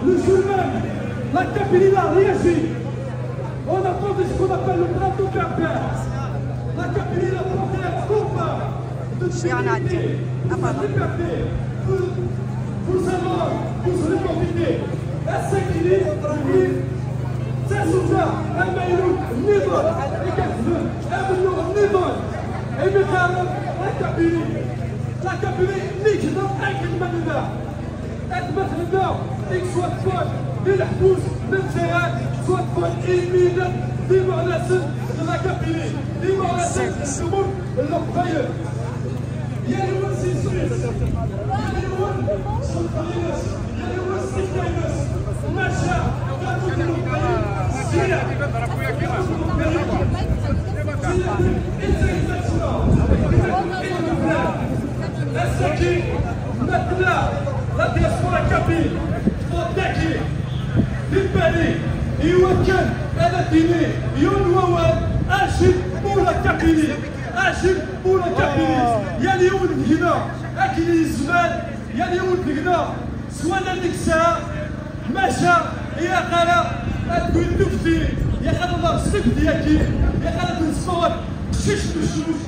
Le journal, la Kabylie a réagi. On a posé ce qu'on appelle le plateau berbère. La Kabylie a porté un combat de dignité, de liberté. Pour savoir, pour se réconcilier. السكيني ساسوجا الميلود النضال الكذب أبنو النضال المثال الكابيلي نيكنا أكل من ذا أثبت لنا إك سوات فوت للحبوس للجهات سوات فوت إيمينا ديما على سن الكابيلي ديما على سن الأمور الأقبيل يا يوم سيسويس يا يوم سلطانيس يا يوم سيكاينس ماشا كاتوكلو سينا السكين مثلا لا دياسبورا كابيل وداكي بالبالي يوكل هذا ديني يونوان اجل مولا كابيلي اجل مولا كابيلي يا اليوم هنا اكل الزمان يا اليوم هنا سوانا ديك الساعه ماشا يا خاله تقول نفتي يا خاله الله الصدق ديالك يا خاله نصور شش بشوش